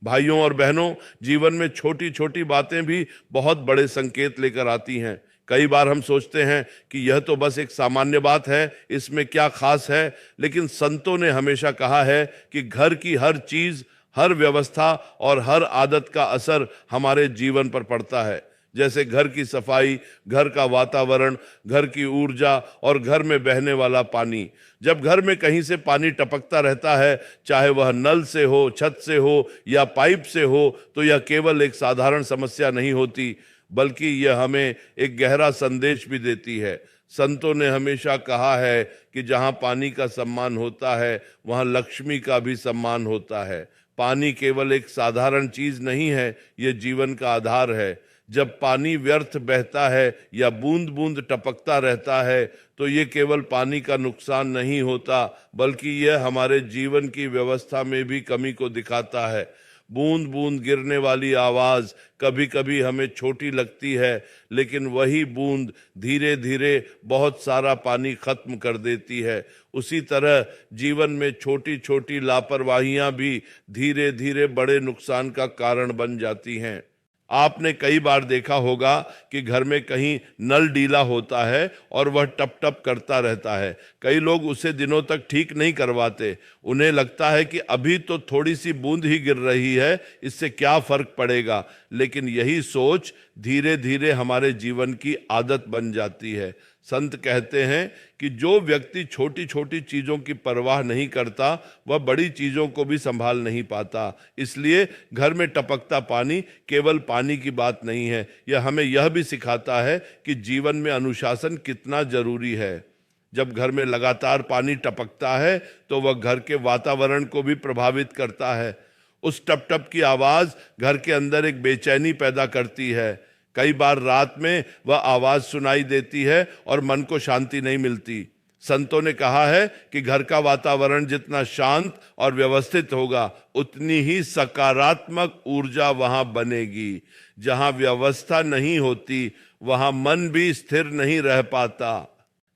भाइयों और बहनों, जीवन में छोटी छोटी बातें भी बहुत बड़े संकेत लेकर आती हैं। कई बार हम सोचते हैं कि यह तो बस एक सामान्य बात है, इसमें क्या खास है। लेकिन संतों ने हमेशा कहा है कि घर की हर चीज, हर व्यवस्था और हर आदत का असर हमारे जीवन पर पड़ता है। जैसे घर की सफाई, घर का वातावरण, घर की ऊर्जा और घर में बहने वाला पानी। जब घर में कहीं से पानी टपकता रहता है, चाहे वह नल से हो, छत से हो या पाइप से हो, तो यह केवल एक साधारण समस्या नहीं होती, बल्कि यह हमें एक गहरा संदेश भी देती है। संतों ने हमेशा कहा है कि जहाँ पानी का सम्मान होता है, वहाँ लक्ष्मी का भी सम्मान होता है। पानी केवल एक साधारण चीज नहीं है, यह जीवन का आधार है। जब पानी व्यर्थ बहता है या बूंद बूंद टपकता रहता है, तो ये केवल पानी का नुकसान नहीं होता, बल्कि यह हमारे जीवन की व्यवस्था में भी कमी को दिखाता है। बूंद बूंद गिरने वाली आवाज कभी कभी हमें छोटी लगती है, लेकिन वही बूंद धीरे धीरे बहुत सारा पानी खत्म कर देती है। उसी तरह जीवन में छोटी छोटी लापरवाहियां भी धीरे धीरे बड़े नुकसान का कारण बन जाती हैं। आपने कई बार देखा होगा कि घर में कहीं नल ढीला होता है और वह टप टप करता रहता है। कई लोग उसे दिनों तक ठीक नहीं करवाते। उन्हें लगता है कि अभी तो थोड़ी सी बूंद ही गिर रही है, इससे क्या फर्क पड़ेगा। लेकिन यही सोच धीरे धीरे हमारे जीवन की आदत बन जाती है। संत कहते हैं कि जो व्यक्ति छोटी छोटी चीजों की परवाह नहीं करता, वह बड़ी चीजों को भी संभाल नहीं पाता। इसलिए घर में टपकता पानी केवल पानी की बात नहीं है, यह हमें यह भी सिखाता है कि जीवन में अनुशासन कितना जरूरी है। जब घर में लगातार पानी टपकता है, तो वह घर के वातावरण को भी प्रभावित करता है। उस टप टप की आवाज घर के अंदर एक बेचैनी पैदा करती है। कई बार रात में वह आवाज सुनाई देती है और मन को शांति नहीं मिलती। संतों ने कहा है कि घर का वातावरण जितना शांत और व्यवस्थित होगा, उतनी ही सकारात्मक ऊर्जा वहां बनेगी। जहां व्यवस्था नहीं होती, वहां मन भी स्थिर नहीं रह पाता।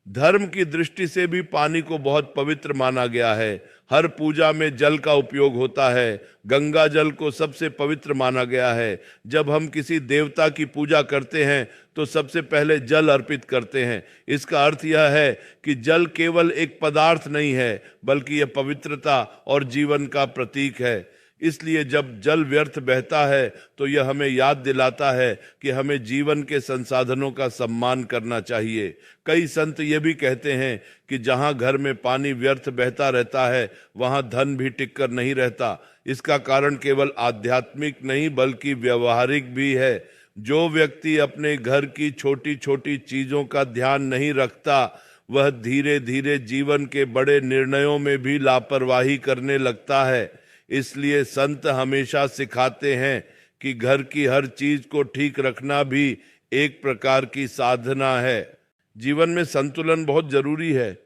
धर्म की दृष्टि से भी पानी को बहुत पवित्र माना गया है। हर पूजा में जल का उपयोग होता है। गंगा जल को सबसे पवित्र माना गया है। जब हम किसी देवता की पूजा करते हैं, तो सबसे पहले जल अर्पित करते हैं। इसका अर्थ यह है कि जल केवल एक पदार्थ नहीं है, बल्कि यह पवित्रता और जीवन का प्रतीक है। इसलिए जब जल व्यर्थ बहता है, तो यह हमें याद दिलाता है कि हमें जीवन के संसाधनों का सम्मान करना चाहिए। कई संत ये भी कहते हैं कि जहां घर में पानी व्यर्थ बहता रहता है, वहां धन भी टिककर नहीं रहता। इसका कारण केवल आध्यात्मिक नहीं, बल्कि व्यवहारिक भी है। जो व्यक्ति अपने घर की छोटी छोटी चीजों का ध्यान नहीं रखता, वह धीरे धीरे जीवन के बड़े निर्णयों में भी लापरवाही करने लगता है। इसलिए संत हमेशा सिखाते हैं कि घर की हर चीज को ठीक रखना भी एक प्रकार की साधना है। जीवन में संतुलन बहुत जरूरी है।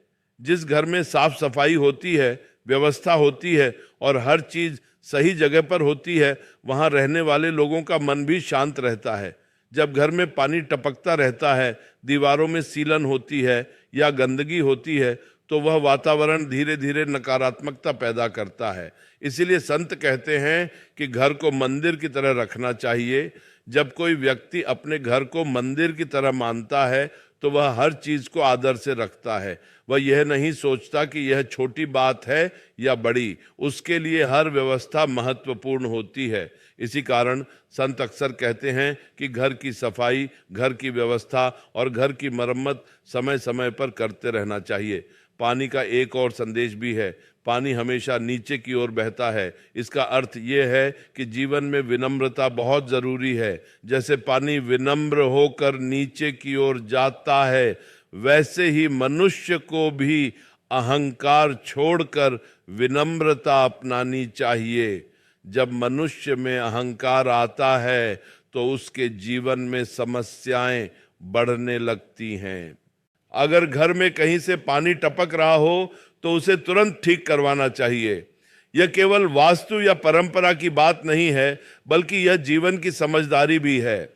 जिस घर में साफ सफाई होती है, व्यवस्था होती है और हर चीज सही जगह पर होती है, वहां रहने वाले लोगों का मन भी शांत रहता है। जब घर में पानी टपकता रहता है, दीवारों में सीलन होती है या गंदगी होती है, तो वह वातावरण धीरे धीरे नकारात्मकता पैदा करता है। इसीलिए संत कहते हैं कि घर को मंदिर की तरह रखना चाहिए। जब कोई व्यक्ति अपने घर को मंदिर की तरह मानता है, तो वह हर चीज को आदर से रखता है। वह यह नहीं सोचता कि यह छोटी बात है या बड़ी, उसके लिए हर व्यवस्था महत्वपूर्ण होती है। इसी कारण संत अक्सर कहते हैं कि घर की सफाई, घर की व्यवस्था और घर की मरम्मत समय समय पर करते रहना चाहिए। पानी का एक और संदेश भी है। पानी हमेशा नीचे की ओर बहता है। इसका अर्थ यह है कि जीवन में विनम्रता बहुत जरूरी है। जैसे पानी विनम्र होकर नीचे की ओर जाता है, वैसे ही मनुष्य को भी अहंकार छोड़कर विनम्रता अपनानी चाहिए। जब मनुष्य में अहंकार आता है, तो उसके जीवन में समस्याएं बढ़ने लगती हैं। अगर घर में कहीं से पानी टपक रहा हो, तो उसे तुरंत ठीक करवाना चाहिए। यह केवल वास्तु या परंपरा की बात नहीं है, बल्कि यह जीवन की समझदारी भी है।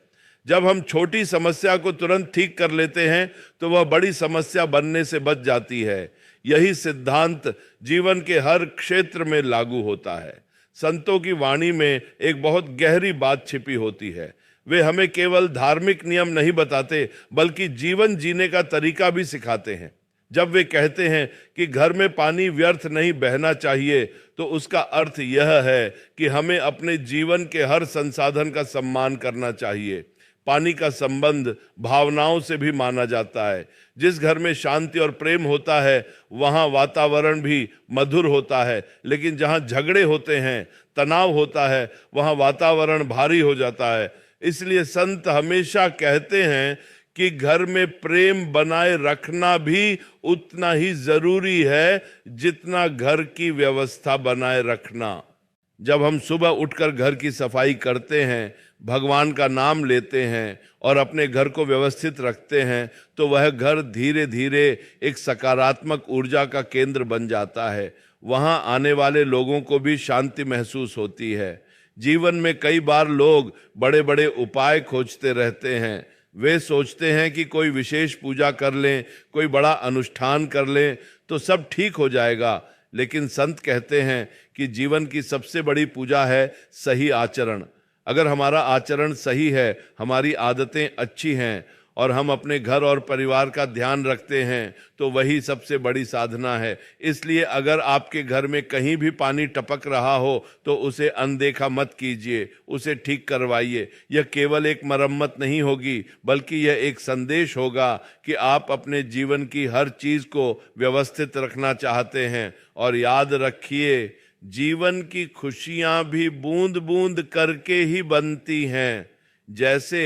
जब हम छोटी समस्या को तुरंत ठीक कर लेते हैं, तो वह बड़ी समस्या बनने से बच जाती है। यही सिद्धांत जीवन के हर क्षेत्र में लागू होता है। संतों की वाणी में एक बहुत गहरी बात छिपी होती है। वे हमें केवल धार्मिक नियम नहीं बताते, बल्कि जीवन जीने का तरीका भी सिखाते हैं। जब वे कहते हैं कि घर में पानी व्यर्थ नहीं बहना चाहिए, तो उसका अर्थ यह है कि हमें अपने जीवन के हर संसाधन का सम्मान करना चाहिए। पानी का संबंध भावनाओं से भी माना जाता है। जिस घर में शांति और प्रेम होता है, वहाँ वातावरण भी मधुर होता है, लेकिन जहाँ झगड़े होते हैं, तनाव होता है, वहाँ वातावरण भारी हो जाता है। इसलिए संत हमेशा कहते हैं कि घर में प्रेम बनाए रखना भी उतना ही जरूरी है जितना घर की व्यवस्था बनाए रखना। जब हम सुबह उठकर घर की सफाई करते हैं, भगवान का नाम लेते हैं और अपने घर को व्यवस्थित रखते हैं, तो वह घर धीरे धीरे एक सकारात्मक ऊर्जा का केंद्र बन जाता है। वहाँ आने वाले लोगों को भी शांति महसूस होती है। जीवन में कई बार लोग बड़े बड़े उपाय खोजते रहते हैं। वे सोचते हैं कि कोई विशेष पूजा कर लें, कोई बड़ा अनुष्ठान कर लें तो सब ठीक हो जाएगा। लेकिन संत कहते हैं कि जीवन की सबसे बड़ी पूजा है सही आचरण। अगर हमारा आचरण सही है, हमारी आदतें अच्छी हैं और हम अपने घर और परिवार का ध्यान रखते हैं, तो वही सबसे बड़ी साधना है। इसलिए अगर आपके घर में कहीं भी पानी टपक रहा हो तो उसे अनदेखा मत कीजिए, उसे ठीक करवाइए। यह केवल एक मरम्मत नहीं होगी, बल्कि यह एक संदेश होगा कि आप अपने जीवन की हर चीज को व्यवस्थित रखना चाहते हैं। और याद रखिए, जीवन की खुशियां भी बूंद बूंद करके ही बनती हैं। जैसे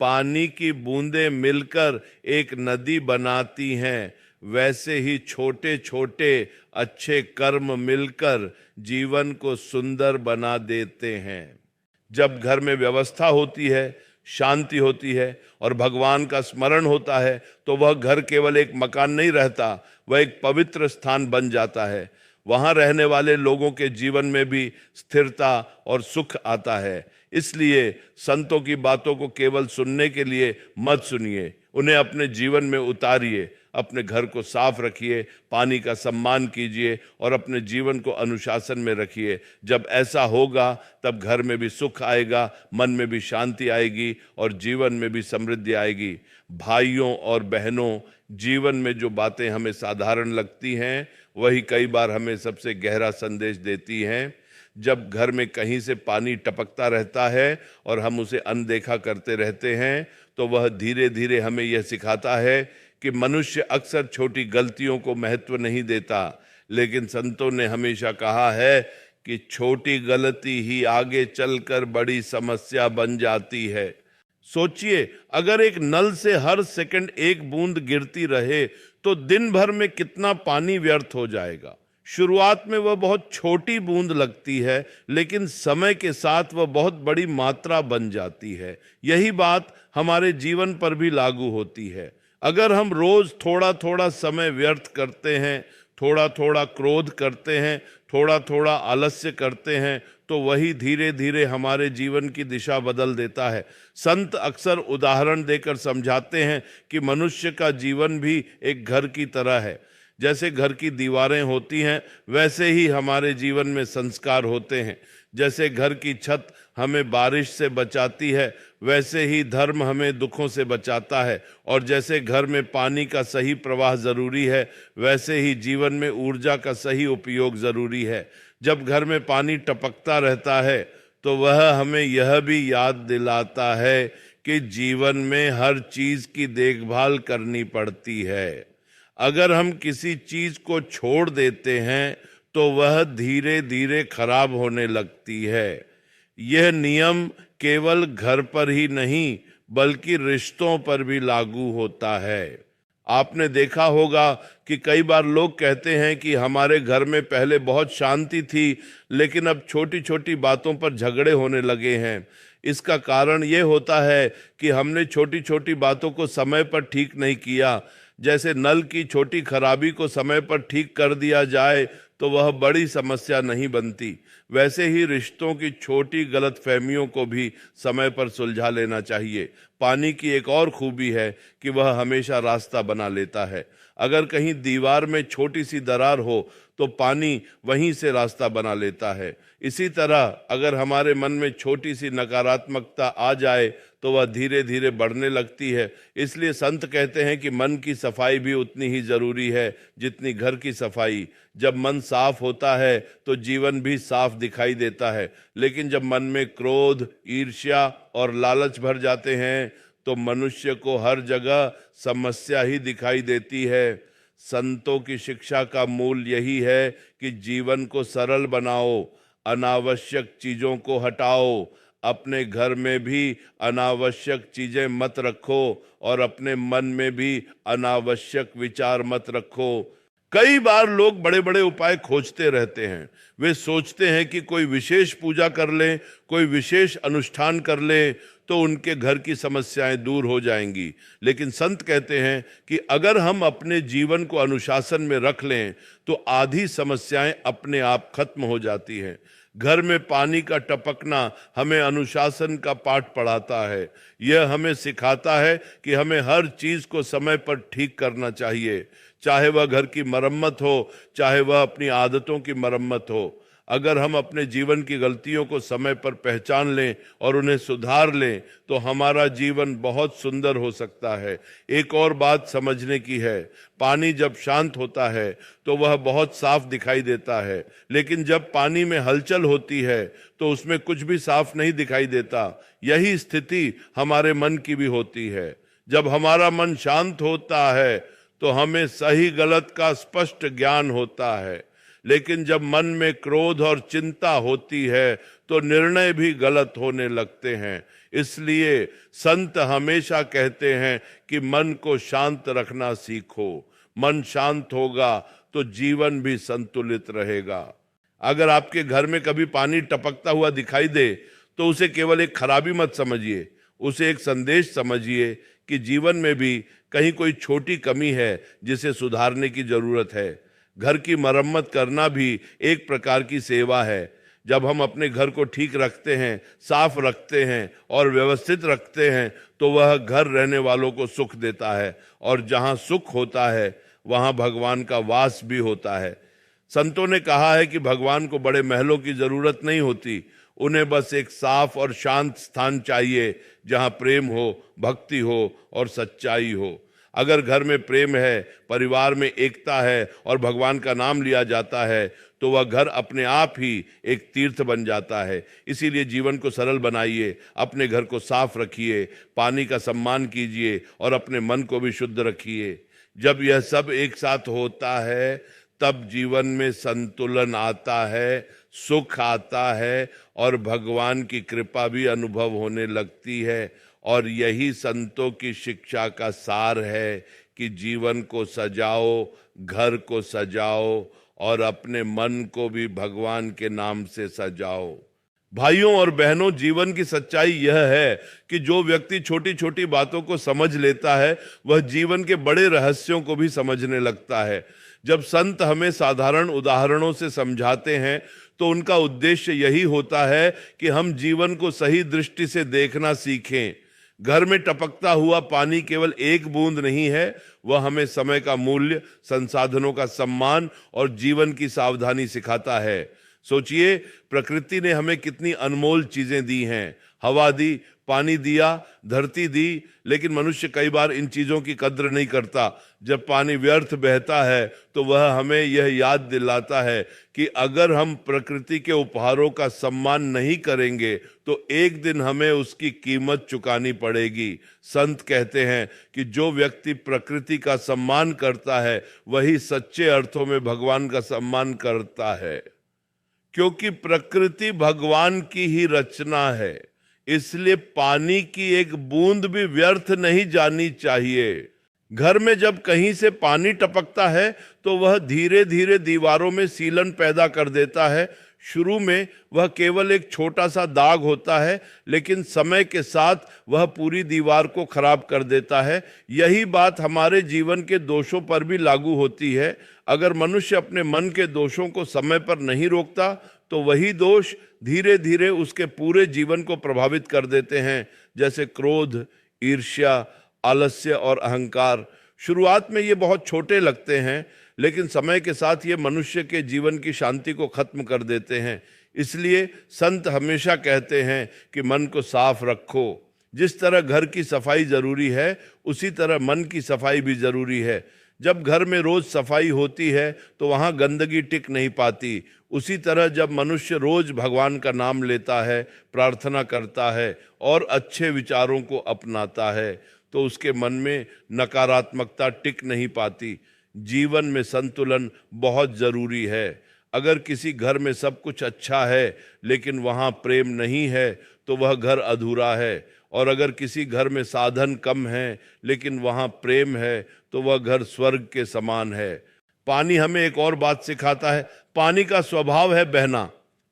पानी की बूंदें मिलकर एक नदी बनाती हैं, वैसे ही छोटे छोटे अच्छे कर्म मिलकर जीवन को सुंदर बना देते हैं। जब घर में व्यवस्था होती है, शांति होती है और भगवान का स्मरण होता है, तो वह घर केवल एक मकान नहीं रहता, वह एक पवित्र स्थान बन जाता है। वहाँ रहने वाले लोगों के जीवन में भी स्थिरता और सुख आता है। इसलिए संतों की बातों को केवल सुनने के लिए मत सुनिए, उन्हें अपने जीवन में उतारिए। अपने घर को साफ रखिए, पानी का सम्मान कीजिए और अपने जीवन को अनुशासन में रखिए। जब ऐसा होगा तब घर में भी सुख आएगा, मन में भी शांति आएगी और जीवन में भी समृद्धि आएगी। भाइयों और बहनों, जीवन में जो बातें हमें साधारण लगती हैं, वही कई बार हमें सबसे गहरा संदेश देती हैं। जब घर में कहीं से पानी टपकता रहता है और हम उसे अनदेखा करते रहते हैं, तो वह धीरे धीरे हमें यह सिखाता है कि मनुष्य अक्सर छोटी गलतियों को महत्व नहीं देता। लेकिन संतों ने हमेशा कहा है कि छोटी गलती ही आगे चलकर बड़ी समस्या बन जाती है। सोचिए, अगर एक नल से हर सेकंड एक बूंद गिरती रहे तो दिन भर में कितना पानी व्यर्थ हो जाएगा। शुरुआत में वह बहुत छोटी बूंद लगती है, लेकिन समय के साथ वह बहुत बड़ी मात्रा बन जाती है। यही बात हमारे जीवन पर भी लागू होती है। अगर हम रोज थोड़ा थोड़ा समय व्यर्थ करते हैं, थोड़ा थोड़ा क्रोध करते हैं, थोड़ा थोड़ा आलस्य करते हैं, तो वही धीरे धीरे हमारे जीवन की दिशा बदल देता है। संत अक्सर उदाहरण देकर समझाते हैं कि मनुष्य का जीवन भी एक घर की तरह है। जैसे घर की दीवारें होती हैं, वैसे ही हमारे जीवन में संस्कार होते हैं। जैसे घर की छत हमें बारिश से बचाती है, वैसे ही धर्म हमें दुखों से बचाता है। और जैसे घर में पानी का सही प्रवाह जरूरी है, वैसे ही जीवन में ऊर्जा का सही उपयोग जरूरी है। जब घर में पानी टपकता रहता है, तो वह हमें यह भी याद दिलाता है कि जीवन में हर चीज की देखभाल करनी पड़ती है। अगर हम किसी चीज को छोड़ देते हैं, तो वह धीरे धीरे खराब होने लगती है। यह नियम केवल घर पर ही नहीं, बल्कि रिश्तों पर भी लागू होता है। आपने देखा होगा कि कई बार लोग कहते हैं कि हमारे घर में पहले बहुत शांति थी, लेकिन अब छोटी छोटी बातों पर झगड़े होने लगे हैं। इसका कारण ये होता है कि हमने छोटी छोटी बातों को समय पर ठीक नहीं किया। जैसे नल की छोटी खराबी को समय पर ठीक कर दिया जाए तो वह बड़ी समस्या नहीं बनती, वैसे ही रिश्तों की छोटी गलतफहमियों को भी समय पर सुलझा लेना चाहिए। पानी की एक और खूबी है कि वह हमेशा रास्ता बना लेता है। अगर कहीं दीवार में छोटी सी दरार हो तो पानी वहीं से रास्ता बना लेता है। इसी तरह अगर हमारे मन में छोटी सी नकारात्मकता आ जाए तो वह धीरे धीरे बढ़ने लगती है। इसलिए संत कहते हैं कि मन की सफाई भी उतनी ही जरूरी है जितनी घर की सफाई। जब मन साफ होता है तो जीवन भी साफ दिखाई देता है, लेकिन जब मन में क्रोध, ईर्ष्या और लालच भर जाते हैं तो मनुष्य को हर जगह समस्या ही दिखाई देती है। संतों की शिक्षा का मूल यही है कि जीवन को सरल बनाओ, अनावश्यक चीजों को हटाओ, अपने घर में भी अनावश्यक चीजें मत रखो और अपने मन में भी अनावश्यक विचार मत रखो। कई बार लोग बड़े बड़े उपाय खोजते रहते हैं। वे सोचते हैं कि कोई विशेष पूजा कर लें, कोई विशेष अनुष्ठान कर लें तो उनके घर की समस्याएं दूर हो जाएंगी। लेकिन संत कहते हैं कि अगर हम अपने जीवन को अनुशासन में रख लें तो आधी समस्याएं अपने आप खत्म हो जाती हैं। घर में पानी का टपकना हमें अनुशासन का पाठ पढ़ाता है। यह हमें सिखाता है कि हमें हर चीज को समय पर ठीक करना चाहिए, चाहे वह घर की मरम्मत हो, चाहे वह अपनी आदतों की मरम्मत हो। अगर हम अपने जीवन की गलतियों को समय पर पहचान लें और उन्हें सुधार लें तो हमारा जीवन बहुत सुंदर हो सकता है। एक और बात समझने की है, पानी जब शांत होता है तो वह बहुत साफ दिखाई देता है, लेकिन जब पानी में हलचल होती है तो उसमें कुछ भी साफ नहीं दिखाई देता। यही स्थिति हमारे मन की भी होती है। जब हमारा मन शांत होता है तो हमें सही गलत का स्पष्ट ज्ञान होता है, लेकिन जब मन में क्रोध और चिंता होती है तो निर्णय भी गलत होने लगते हैं। इसलिए संत हमेशा कहते हैं कि मन को शांत रखना सीखो। मन शांत होगा तो जीवन भी संतुलित रहेगा। अगर आपके घर में कभी पानी टपकता हुआ दिखाई दे तो उसे केवल एक खराबी मत समझिए, उसे एक संदेश समझिए कि जीवन में भी कहीं कोई छोटी कमी है जिसे सुधारने की जरूरत है। घर की मरम्मत करना भी एक प्रकार की सेवा है। जब हम अपने घर को ठीक रखते हैं, साफ रखते हैं और व्यवस्थित रखते हैं तो वह घर रहने वालों को सुख देता है, और जहाँ सुख होता है वहाँ भगवान का वास भी होता है। संतों ने कहा है कि भगवान को बड़े महलों की जरूरत नहीं होती, उन्हें बस एक साफ और शांत स्थान चाहिए जहाँ प्रेम हो, भक्ति हो और सच्चाई हो। अगर घर में प्रेम है, परिवार में एकता है और भगवान का नाम लिया जाता है तो वह घर अपने आप ही एक तीर्थ बन जाता है। इसीलिए जीवन को सरल बनाइए, अपने घर को साफ रखिए, पानी का सम्मान कीजिए और अपने मन को भी शुद्ध रखिए। जब यह सब एक साथ होता है तब जीवन में संतुलन आता है, सुख आता है और भगवान की कृपा भी अनुभव होने लगती है। और यही संतों की शिक्षा का सार है कि जीवन को सजाओ, घर को सजाओ और अपने मन को भी भगवान के नाम से सजाओ। भाइयों और बहनों, जीवन की सच्चाई यह है कि जो व्यक्ति छोटी छोटी बातों को समझ लेता है वह जीवन के बड़े रहस्यों को भी समझने लगता है। जब संत हमें साधारण उदाहरणों से समझाते हैं तो उनका उद्देश्य यही होता है कि हम जीवन को सही दृष्टि से देखना सीखें। घर में टपकता हुआ पानी केवल एक बूंद नहीं है, वह हमें समय का मूल्य, संसाधनों का सम्मान और जीवन की सावधानी सिखाता है। सोचिए, प्रकृति ने हमें कितनी अनमोल चीजें दी हैं। हवा दी, पानी दिया, धरती दी, लेकिन मनुष्य कई बार इन चीजों की कद्र नहीं करता। जब पानी व्यर्थ बहता है तो वह हमें यह याद दिलाता है कि अगर हम प्रकृति के उपहारों का सम्मान नहीं करेंगे तो एक दिन हमें उसकी कीमत चुकानी पड़ेगी। संत कहते हैं कि जो व्यक्ति प्रकृति का सम्मान करता है वही सच्चे अर्थों में भगवान का सम्मान करता है, क्योंकि प्रकृति भगवान की ही रचना है। इसलिए पानी की एक बूंद भी व्यर्थ नहीं जानी चाहिए। घर में जब कहीं से पानी टपकता है तो वह धीरे धीरे दीवारों में सीलन पैदा कर देता है। शुरू में वह केवल एक छोटा सा दाग होता है, लेकिन समय के साथ वह पूरी दीवार को खराब कर देता है। यही बात हमारे जीवन के दोषों पर भी लागू होती है। अगर मनुष्य अपने मन के दोषों को समय पर नहीं रोकता तो वही दोष धीरे धीरे उसके पूरे जीवन को प्रभावित कर देते हैं, जैसे क्रोध, ईर्ष्या, आलस्य और अहंकार। शुरुआत में ये बहुत छोटे लगते हैं, लेकिन समय के साथ ये मनुष्य के जीवन की शांति को खत्म कर देते हैं। इसलिए संत हमेशा कहते हैं कि मन को साफ रखो। जिस तरह घर की सफाई जरूरी है, उसी तरह मन की सफाई भी जरूरी है। जब घर में रोज सफाई होती है तो वहाँ गंदगी टिक नहीं पाती। उसी तरह जब मनुष्य रोज भगवान का नाम लेता है, प्रार्थना करता है और अच्छे विचारों को अपनाता है, तो उसके मन में नकारात्मकता टिक नहीं पाती। जीवन में संतुलन बहुत जरूरी है। अगर किसी घर में सब कुछ अच्छा है लेकिन वहाँ प्रेम नहीं है तो वह घर अधूरा है, और अगर किसी घर में साधन कम है लेकिन वहाँ प्रेम है तो वह घर स्वर्ग के समान है। पानी हमें एक और बात सिखाता है। पानी का स्वभाव है बहना।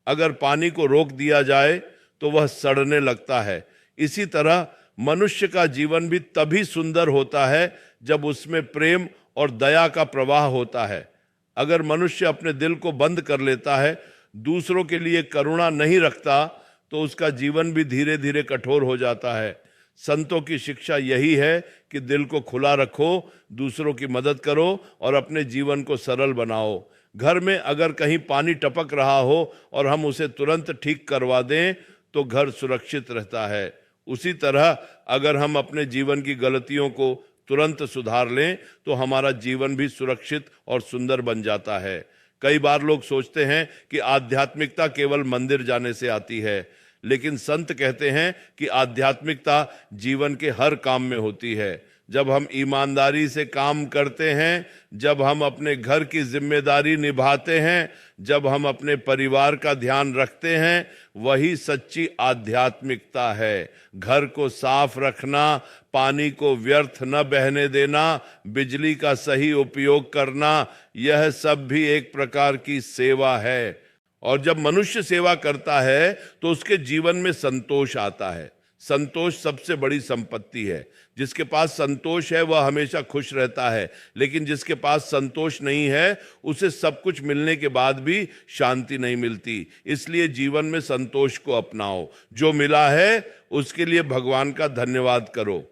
अगर पानी को रोक दिया जाए तो वह सड़ने लगता है। इसी तरह मनुष्य का जीवन भी तभी सुंदर होता है जब उसमें प्रेम और दया का प्रवाह होता है। अगर मनुष्य अपने दिल को बंद कर लेता है, दूसरों के लिए करुणा नहीं रखता, तो उसका जीवन भी धीरे धीरे कठोर हो जाता है। संतों की शिक्षा यही है कि दिल को खुला रखो, दूसरों की मदद करो और अपने जीवन को सरल बनाओ। घर में अगर कहीं पानी टपक रहा हो और हम उसे तुरंत ठीक करवा दें तो घर सुरक्षित रहता है। उसी तरह अगर हम अपने जीवन की गलतियों को तुरंत सुधार लें तो हमारा जीवन भी सुरक्षित और सुंदर बन जाता है। कई बार लोग सोचते हैं कि आध्यात्मिकता केवल मंदिर जाने से आती है, लेकिन संत कहते हैं कि आध्यात्मिकता जीवन के हर काम में होती है। जब हम ईमानदारी से काम करते हैं, जब हम अपने घर की जिम्मेदारी निभाते हैं, जब हम अपने परिवार का ध्यान रखते हैं, वही सच्ची आध्यात्मिकता है। घर को साफ रखना, पानी को व्यर्थ न बहने देना, बिजली का सही उपयोग करना, यह सब भी एक प्रकार की सेवा है। और जब मनुष्य सेवा करता है तो उसके जीवन में संतोष आता है। संतोष सबसे बड़ी संपत्ति है। जिसके पास संतोष है वह हमेशा खुश रहता है, लेकिन जिसके पास संतोष नहीं है उसे सब कुछ मिलने के बाद भी शांति नहीं मिलती। इसलिए जीवन में संतोष को अपनाओ। जो मिला है उसके लिए भगवान का धन्यवाद करो।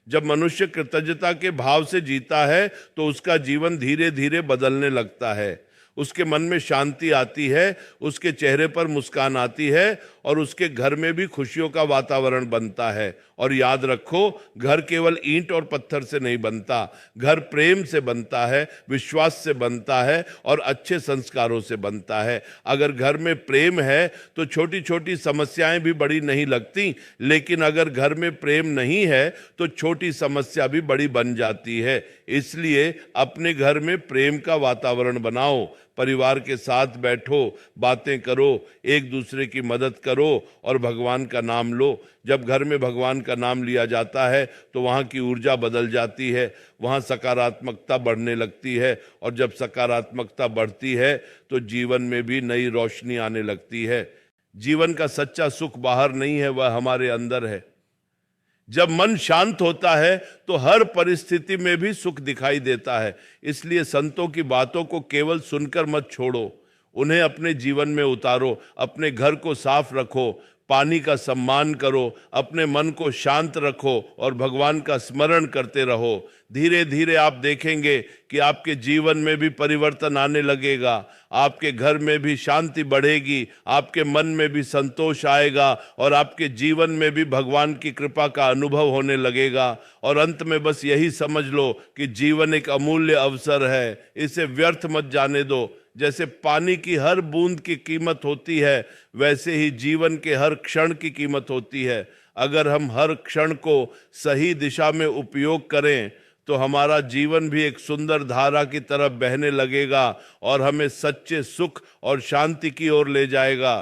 जब मनुष्य कृतज्ञता के भाव से जीता है तो उसका जीवन धीरे धीरे बदलने लगता है। उसके मन में शांति आती है, उसके चेहरे पर मुस्कान आती है और उसके घर में भी खुशियों का वातावरण बनता है। और याद रखो, घर केवल ईंट और पत्थर से नहीं बनता, घर प्रेम से बनता है, विश्वास से बनता है और अच्छे संस्कारों से बनता है। अगर घर में प्रेम है तो छोटी छोटी समस्याएं भी बड़ी नहीं लगती, लेकिन अगर घर में प्रेम नहीं है तो छोटी समस्या भी बड़ी बन जाती है। इसलिए अपने घर में प्रेम का वातावरण बनाओ, परिवार के साथ बैठो, बातें करो, एक दूसरे की मदद करो और भगवान का नाम लो। जब घर में भगवान का नाम लिया जाता है तो वहाँ की ऊर्जा बदल जाती है, वहाँ सकारात्मकता बढ़ने लगती है, और जब सकारात्मकता बढ़ती है तो जीवन में भी नई रोशनी आने लगती है। जीवन का सच्चा सुख बाहर नहीं है, वह हमारे अंदर है। जब मन शांत होता है तो हर परिस्थिति में भी सुख दिखाई देता है। इसलिए संतों की बातों को केवल सुनकर मत छोड़ो, उन्हें अपने जीवन में उतारो। अपने घर को साफ रखो, पानी का सम्मान करो, अपने मन को शांत रखो और भगवान का स्मरण करते रहो। धीरे धीरे आप देखेंगे कि आपके जीवन में भी परिवर्तन आने लगेगा, आपके घर में भी शांति बढ़ेगी, आपके मन में भी संतोष आएगा और आपके जीवन में भी भगवान की कृपा का अनुभव होने लगेगा। और अंत में बस यही समझ लो कि जीवन एक अमूल्य अवसर है, इसे व्यर्थ मत जाने दो। जैसे पानी की हर बूंद की कीमत होती है, वैसे ही जीवन के हर क्षण की कीमत होती है। अगर हम हर क्षण को सही दिशा में उपयोग करें तो हमारा जीवन भी एक सुंदर धारा की तरफ बहने लगेगा और हमें सच्चे सुख और शांति की ओर ले जाएगा।